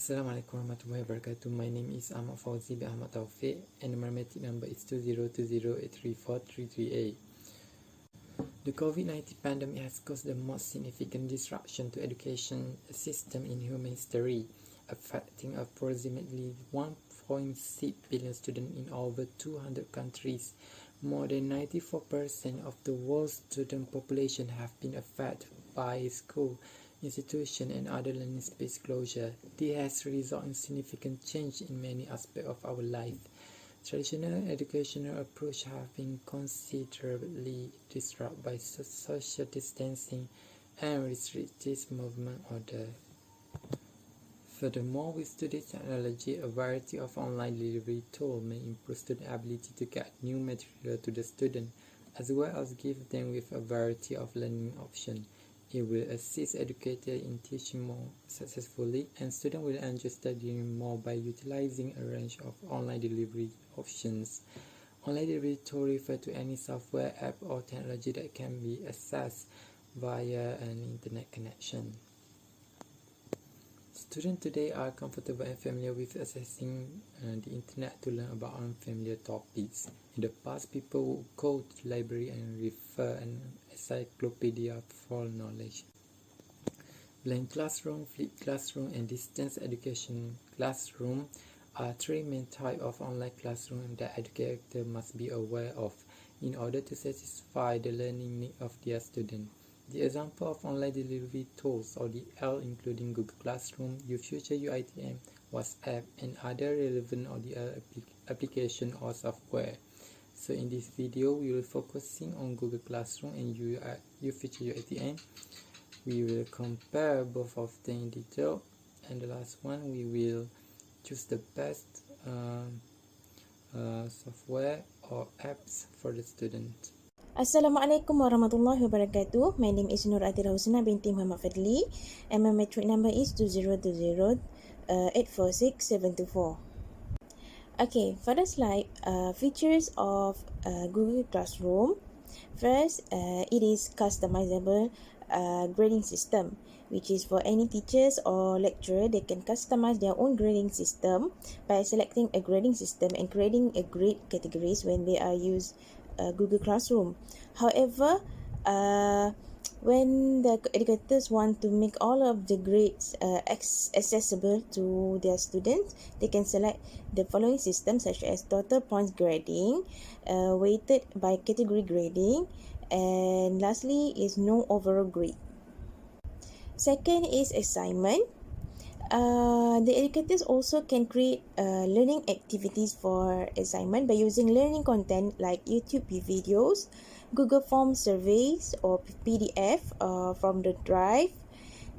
Assalamualaikum warahmatullahi wabarakatuh. My name is FAUZI bin Ahmad TAUFEK and the magnetic number is 2020834338. The COVID-19 pandemic has caused the most significant disruption to education system in human history, affecting approximately 1.6 billion students in over 200 countries. More than 94% of the world's student population have been affected by school, institution and other learning space closure. This has resulted in significant change in many aspects of our life. Traditional educational approach have been considerably disrupted by social distancing and restrictive movement order. Furthermore, with today's technology, a variety of online delivery tools may improve student ability to get new material to the student, as well as give them with a variety of learning options. It will assist educators in teaching more successfully, and students will enjoy studying more by utilizing a range of online delivery options. Online delivery tool refer to any software, app, or technology that can be accessed via an internet connection. Students today are comfortable and familiar with accessing the internet to learn about unfamiliar topics. In the past, people would go to the library and refer an encyclopedia for knowledge. Blended classroom, flipped classroom, and distance education classroom are three main types of online classroom that educators must be aware of in order to satisfy the learning needs of their students. The example of online delivery tools or the L including Google Classroom, UFUTURE, UiTM, WhatsApp, and other relevant or the application or software. So in this video, we will focusing on Google Classroom and UFUTURE, UiTM. We will compare both of them in detail, and the last one we will choose the best software or apps for the student. Assalamualaikum warahmatullahi wabarakatuh. My name is Nurul HUSNA Binti Muhammad FADDLI and my metric number is 2020846724. Okay, for the slide, features of Google Classroom. First, it is customizable grading system, which is for any teachers or lecturer. They can customize their own grading system by selecting a grading system and creating a grade categories when they are used Google Classroom. However, when the educators want to make all of the grades accessible to their students, they can select the following systems such as total points grading, weighted by category grading, and lastly is no overall grade. Second is assignment. The educators also can create learning activities for assignment by using learning content like YouTube videos, Google Form surveys or PDF from the drive,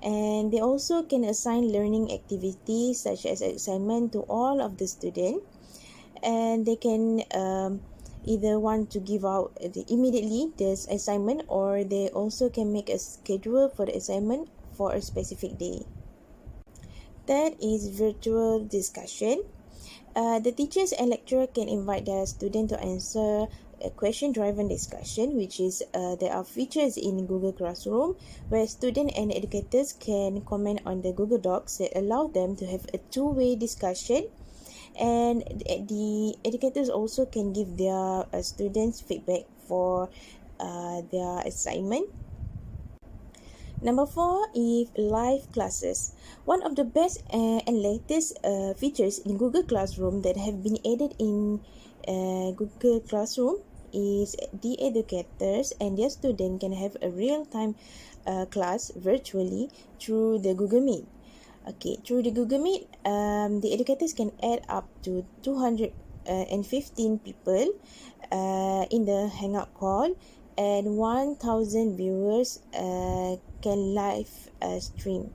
and they also can assign learning activities such as assignment to all of the students, and they can either want to give out immediately this assignment, or they also can make a schedule for the assignment for a specific day. Third is virtual discussion. The teachers and lecturer can invite their student to answer a question-driven discussion, which is there are features in Google Classroom where students and educators can comment on the Google Docs that allow them to have a two-way discussion, and the educators also can give their students feedback for their assignment. Number 4 is live classes. One of the best and latest features in Google Classroom that have been added in Google Classroom is the educators and their students can have a real-time class virtually through the Google Meet. Okay, through the Google Meet, the educators can add up to 215 people in the Hangout call, and 1,000 viewers can live stream.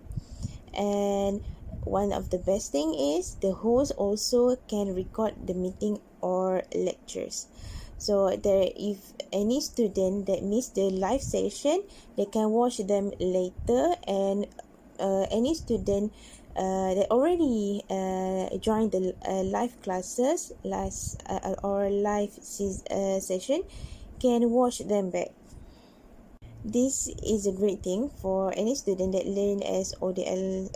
And one of the best thing is the host also can record the meeting or lectures. So there, if any student that missed the live session, they can watch them later, and any student that already joined the live classes or live session can watch them back. This is a great thing for any student that learn as ODL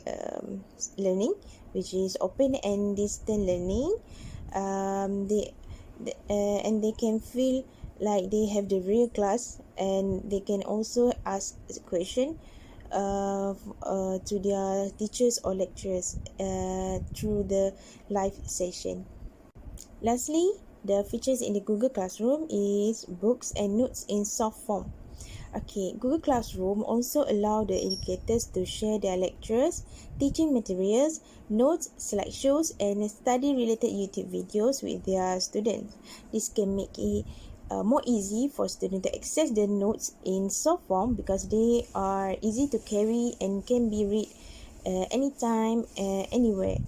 learning, which is open and distant learning. And they can feel like they have the real class, and they can also ask a question to their teachers or lecturers through the live session. Lastly, the features in the Google Classroom is books and notes in soft form. Okay, Google Classroom also allow the educators to share their lectures, teaching materials, notes, slideshows, and study-related YouTube videos with their students. This can make it more easy for students to access the notes in soft form because they are easy to carry and can be read anytime, anywhere.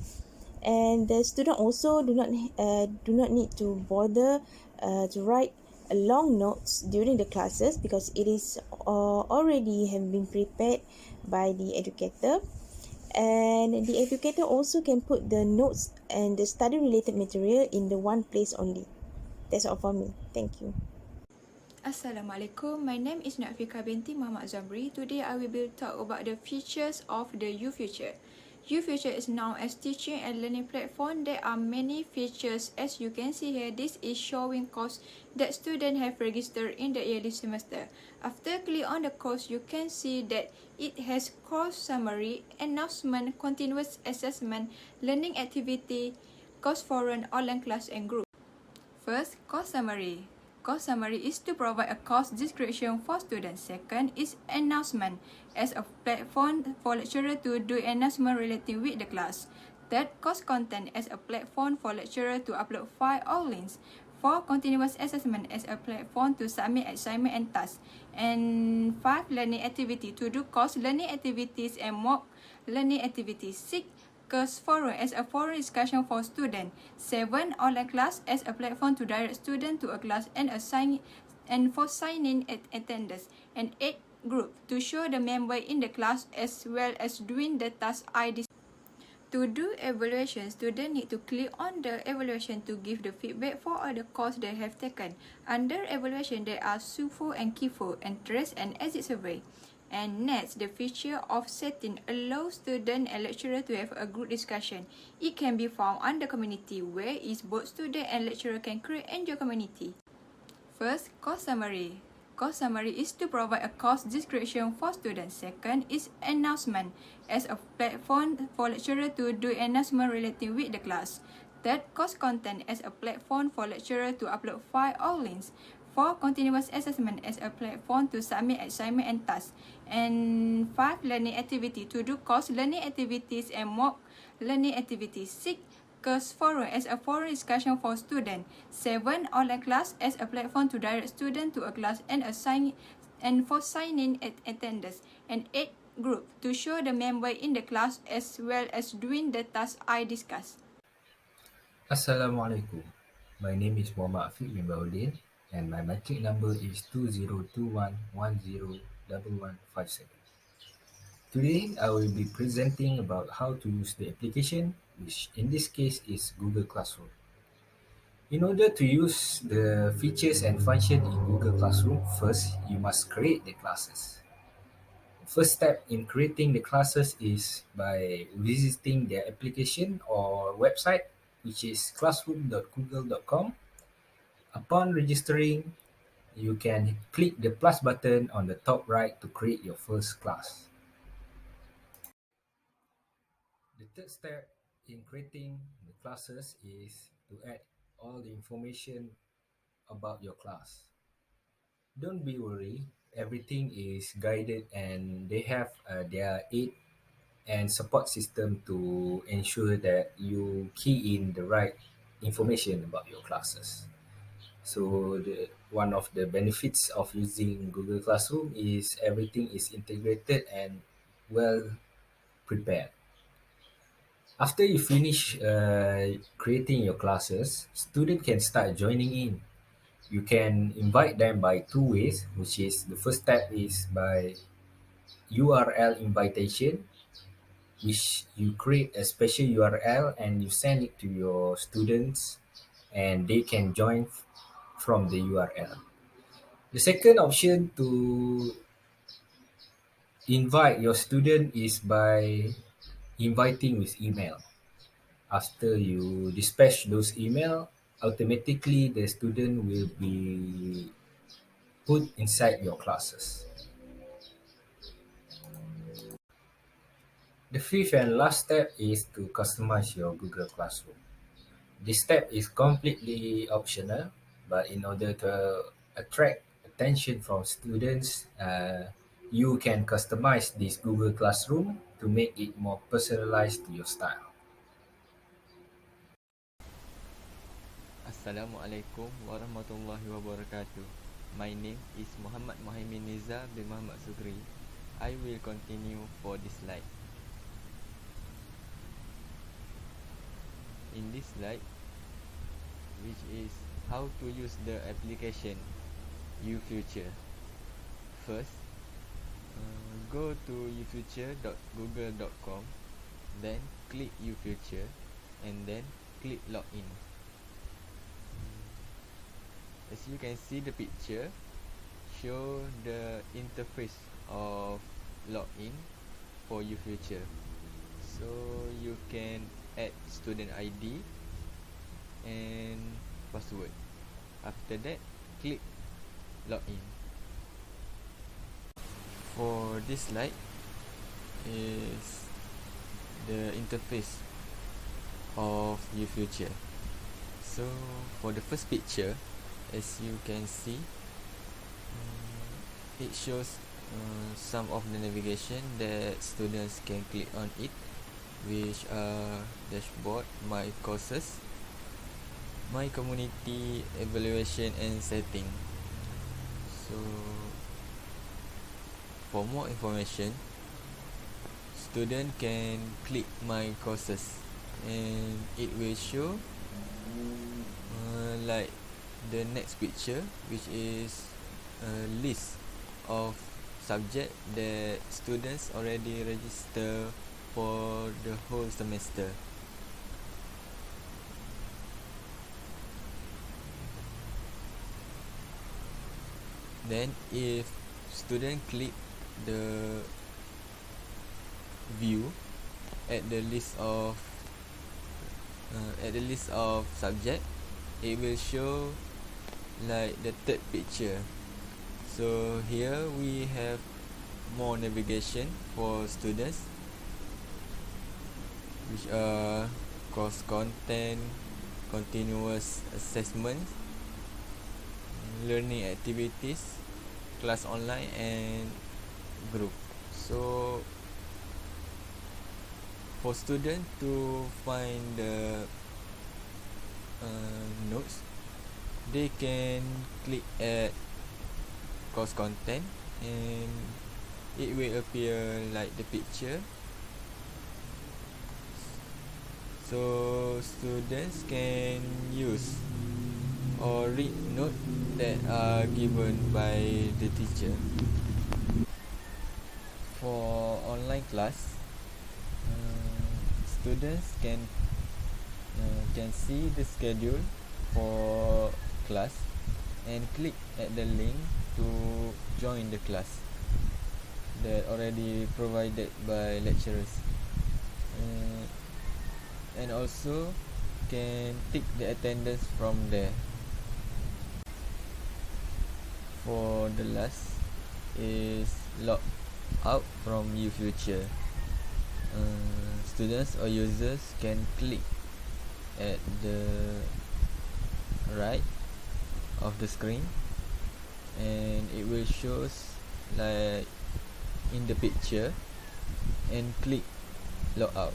And the student also do not need to bother to write long notes during the classes because it is already have been prepared by the educator. And the educator also can put the notes and the study related material in the one place only. That's all for me. Thank you. Assalamualaikum. My name is Binti ZAMRI. Today I will talk about the features of the UFUTURE. UFUTURE is known as teaching and learning platform. There are many features. As you can see here, this is showing course that students have registered in the yearly semester. After click on the course, you can see that it has course summary, announcement, continuous assessment, learning activity, course forum, online class and group. First, course summary. Course summary is to provide a course description for students. Second is announcement, as a platform for lecturer to do announcement relating with the class. Third, course content, as a platform for lecturer to upload file or links. Four, continuous assessment, as a platform to submit assignment and tasks. And five, learning activity, to do course learning activities and mock learning activities. Six, course forum, as a forum discussion for students. 7. Online class, as a platform to direct students to a class and for signing attendance. And 8. Group, to show the member in the class as well as doing the task I discussed. To do evaluation, students need to click on the evaluation to give the feedback for all the course they have taken. Under evaluation, there are SUFO and KIFO, entrance and exit survey. And next, the feature of setting allows student and lecturer to have a group discussion. It can be found under community, where is both student and lecturer can create and join community. First, course summary. Course summary is to provide a course description for students. Second is announcement, as a platform for lecturer to do announcement relating with the class. Third, course content, as a platform for lecturer to upload file or links. 4. Continuous assessment, as a platform to submit assignment and tasks. And 5. Learning activity, to do course learning activities and mock learning activities. 6. Course forum, as a forum discussion for students. 7. Online class, as a platform to direct students to a class and for signing attendance. And 8. Group, to show the member in the class as well as doing the task I discussed. Assalamualaikum. My name is Mohd bin BAHAUDDIN and my matric number is 2021101157. Today I will be presenting about how to use the application, which in this case is Google Classroom. In order to use the features and function in Google Classroom, first you must create the classes. The first step in creating the classes is by visiting their application or website, which is classroom.google.com. Upon registering, you can click the plus button on the top right to create your first class. The third step in creating the classes is to add all the information about your class. Don't be worried, everything is guided and they have their aid and support system to ensure that you key in the right information about your classes. So one of the benefits of using Google Classroom is everything is integrated and well prepared. After you finish creating your classes, students can start joining in. You can invite them by two ways, which is the first step is by URL invitation, which you create a special URL and you send it to your students and they can join from the URL. The second option to Invite your student is by inviting with email. After you dispatch those email, automatically the student will be put inside your classes. The fifth and last step is to customize your Google Classroom. This step is completely optional, but in order to attract attention from students, you can customize this Google Classroom to make it more personalized to your style. Assalamualaikum warahmatullahi wabarakatuh. My name is MUHAIMIN bin Muhammad SUKRI. I will continue for this slide. In this slide, which is how to use the application UFUTURE. First, go to ufuture.google.com, then click UFUTURE, and then click login. As you can see, the picture show the interface of login for UFUTURE. So you can add student ID and password. After that, click login. For this slide is the interface of UFUTURE. So for the first picture, as you can see, it shows some of the navigation that students can click on it, which are dashboard, my courses, my community, evaluation and setting. So for more information, student can click my courses and it will show like the next picture, which is a list of subject that students already register for the whole semester. Then if student click the view at the list of subject, it will show like the third picture. So here we have more navigation for students, which are course content, continuous assessment, learning activities, class online and group. So for students to find the notes, they can click at course content and it will appear like the picture. So students can use or read notes that are given by the teacher. For online class, students can see the schedule for class and click at the link to join the class that already provided by lecturers, and also can tick the attendance from there. For the last is log out from UFUTURE. Students or users can click at the right of the screen and it will shows like in the picture and click log out.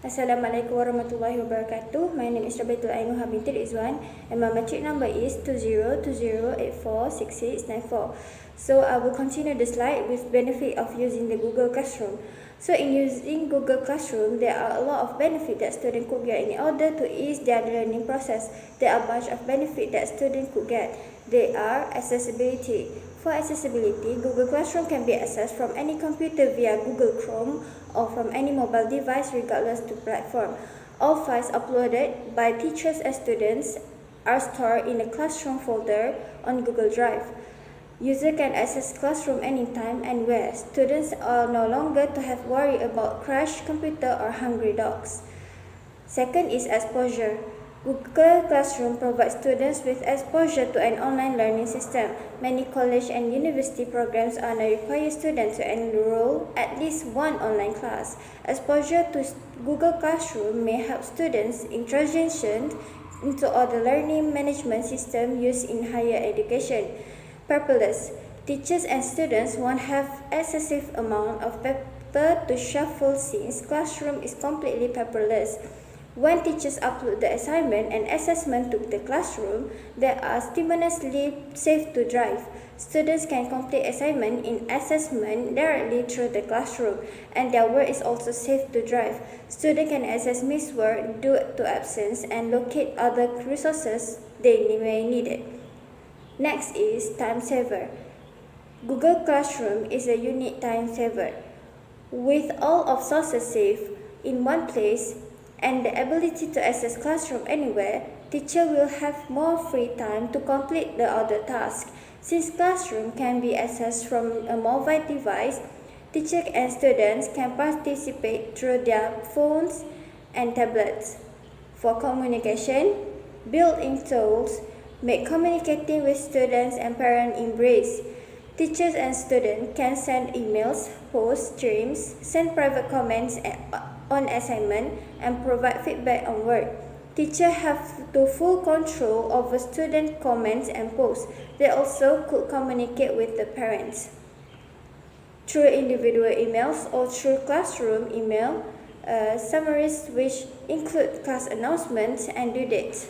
Assalamualaikum warahmatullahi wabarakatuh. My name is AINNUHA Binti RIDZUAN and my matric number is 2020846694. So I will continue the slide with benefit of using the Google Classroom. So in using Google Classroom, there are a lot of benefits that students could get in order to ease their learning process. There are a bunch of benefits that students could get. They are accessibility. For accessibility, Google Classroom can be accessed from any computer via Google Chrome or from any mobile device regardless to platform. All files uploaded by teachers and students are stored in a classroom folder on Google Drive. User can access classroom anytime and where. Students are no longer to have worry about crashed computer or hungry dogs. Second is exposure. Google Classroom provides students with exposure to an online learning system. Many college and university programs are now require students to enroll at least one online class. Exposure to Google Classroom may help students in transition into other learning management systems used in higher education. Paperless. Teachers and students won't have excessive amount of paper to shuffle since classroom is completely paperless. When teachers upload the assignment and assessment to the classroom, they are simultaneously saved to drive. Students can complete assignment in assessment directly through the classroom, and their work is also saved to drive. Students can access missed work due to absence and locate other resources they may need it. Next is time saver. Google Classroom is a unique time saver. With all of sources saved in one place, and the ability to access classroom anywhere, teacher will have more free time to complete the other tasks. Since classroom can be accessed from a mobile device, teachers and students can participate through their phones and tablets. For communication, built-in tools make communicating with students and parents embrace. Teachers and students can send emails, post streams, send private comments on assignment, and provide feedback on work. Teachers have full control over student comments and posts. They also could communicate with the parents through individual emails or through classroom email summaries which include class announcements and due dates.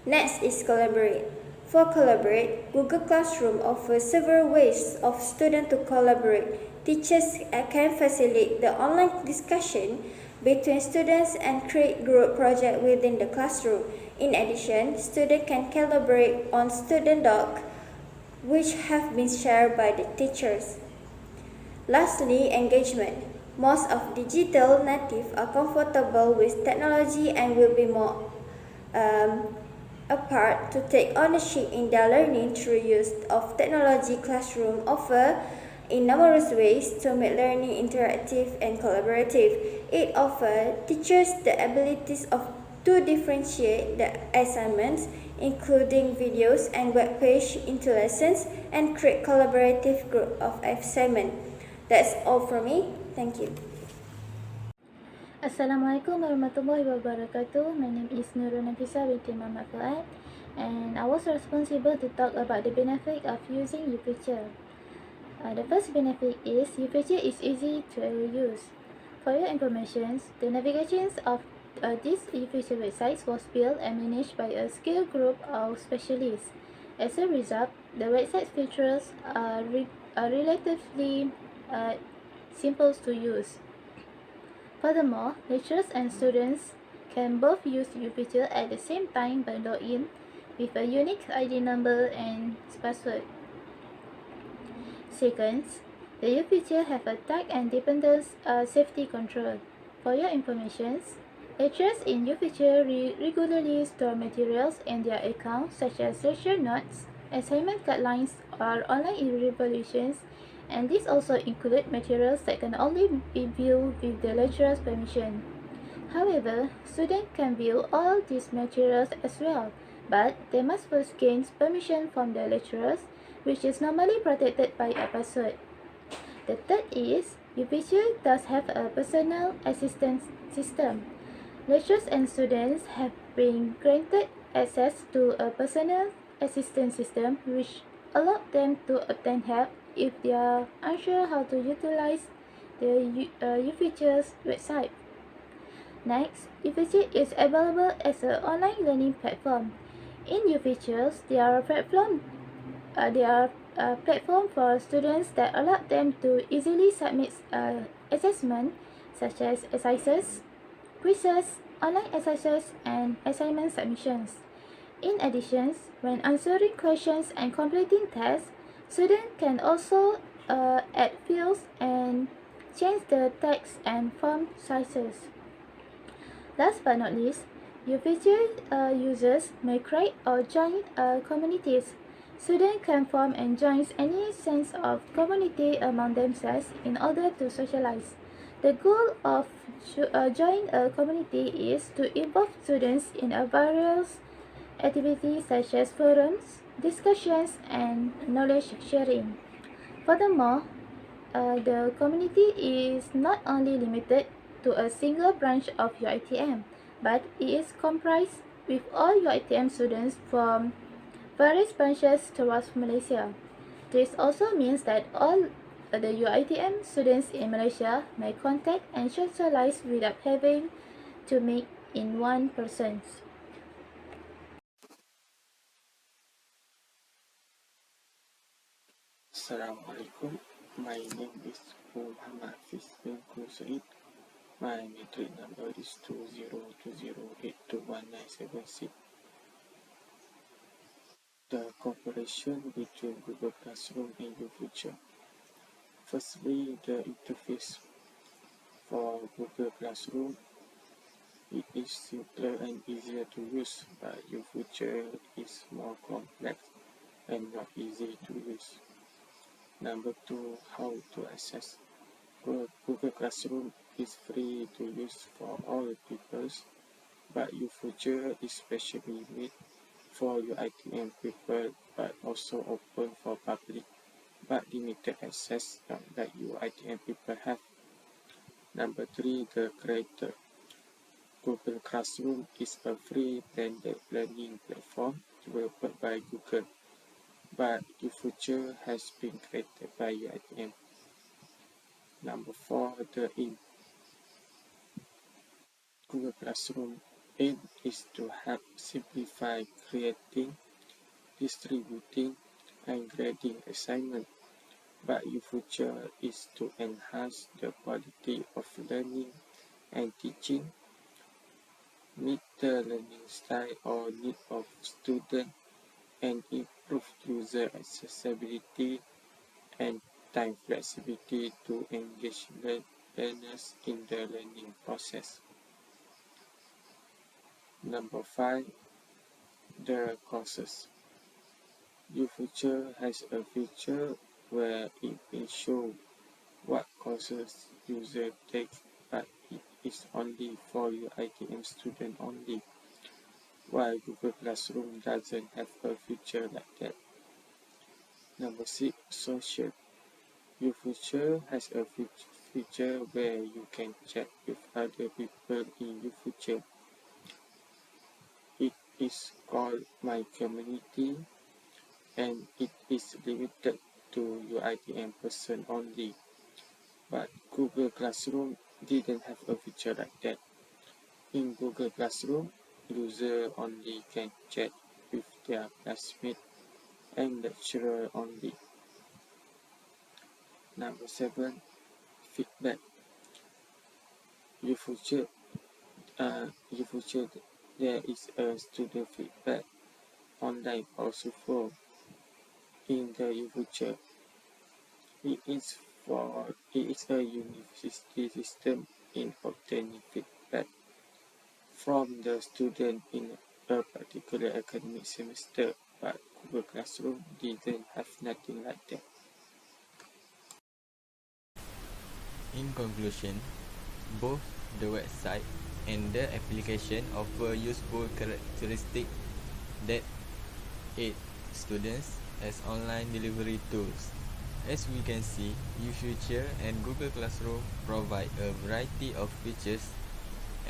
Next is collaborate. For collaborate, Google Classroom offers several ways of students to collaborate. Teachers can facilitate the online discussion between students and create group projects within the classroom. In addition, students can collaborate on student docs which have been shared by the teachers. Lastly, engagement. Most of digital natives are comfortable with technology and will be more apart to take ownership in their learning through use of technology. Classroom offer in numerous ways to make learning interactive and collaborative. It offers teachers the abilities to differentiate the assignments, including videos and web page, into lessons and create collaborative group of assignment. That's all from me. Thank you. Assalamualaikum warahmatullahi wabarakatuh. My name is Nurul Naffisah Binti Fuad, and I was responsible to talk about the benefit of using UFUTURE. The first benefit is UFUTURE is easy to use. For your information, the navigations of these UFUTURE websites was built and managed by a skilled group of specialists. As a result, the website features are relatively simple to use. Furthermore, lecturers and students can both use UFUTURE at the same time by login with a unique ID number and password. Second, the UFUTURE have a tag and dependence safety control. For your information, lecturers in UFUTURE regularly store materials in their accounts such as lecture notes, assignment guidelines, or online evaluations, and these also include materials that can only be viewed with the lecturer's permission. However, students can view all these materials as well, but they must first gain permission from the lecturers, which is normally protected by a password. The third is, UFUTURE does have a personal assistance system. Lecturers and students have been granted access to a personal assistance system which allows them to obtain help if they are unsure how to utilize the UFUTURE's website. Next, UFUTURE is available as an online learning platform. In UFUTURE, there are platform for students that allow them to easily submit assessment such as exercises, quizzes, online exercises, and assignment submissions. In addition, when answering questions and completing tests, students can also add fields and change the text and font sizes. Last but not least, UFUTURE users may create or join communities. Students can form and join any sense of community among themselves in order to socialize. The goal of joining a community is to involve students in various activities such as forums, discussions, and knowledge sharing. Furthermore, the community is not only limited to a single branch of UiTM, but it is comprised with all UiTM students from various branches throughout Malaysia. This also means that all the UiTM students in Malaysia may contact and socialize without having to meet in one person. Assalamualaikum. My name is Muhammad Hafiz bin SUID. My matric number is 2020821976. The cooperation between Google Classroom and UFUTURE. Firstly, the interface for Google Classroom. It is simpler and easier to use, but UFUTURE is more complex and not easy to use. Number 2, how to access. Google Classroom is free to use for all pupils, but UFUTURE is specially made for UiTM people, but also open for public, but limited access that UiTM people have. Number 3, the creator. Google Classroom is a free blended learning platform developed by Google, but UFUTURE has been created by UiTM. Number 4, the aim. Google Classroom aim is to help simplify creating, distributing, and grading assignments, but UFUTURE is to enhance the quality of learning and teaching, meet the learning style or need of students, and improve user accessibility and time flexibility to engage learners in the learning process. Number 5, the courses. UFUTURE has a feature where it will show what courses user takes, but it is only for UiTM students only, while Google Classroom doesn't have a feature like that. Number 6, social. UFUTURE has a feature where you can chat with other people in UFUTURE. It is called My Community, and it is limited to UiTM person only, but Google Classroom didn't have a feature like that. In Google Classroom, users only can chat with their classmates and lecturer only. Number 7, feedback. UFUTURE, there is a student feedback online also for in the UFUTURE. It is a university system in obtaining feedback from the student in a particular academic semester, but Google Classroom didn't have nothing like that. In conclusion, both the website and the application offer useful characteristics that aid students as online delivery tools. As we can see, UFUTURE and Google Classroom provide a variety of features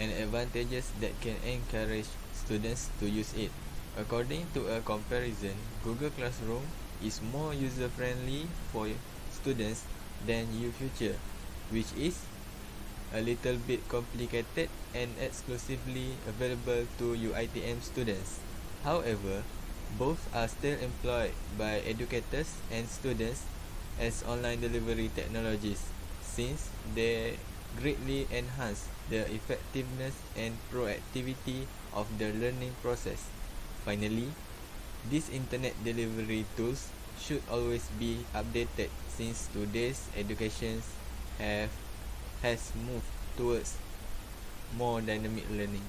and advantages that can encourage students to use it. According to a comparison, Google Classroom is more user-friendly for students than UFUTURE, which is a little bit complicated and exclusively available to UiTM students. However, both are still employed by educators and students as online delivery technologies, since they greatly enhance the effectiveness and proactivity of the learning process. Finally, these internet delivery tools should always be updated, since today's education has moved towards more dynamic learning.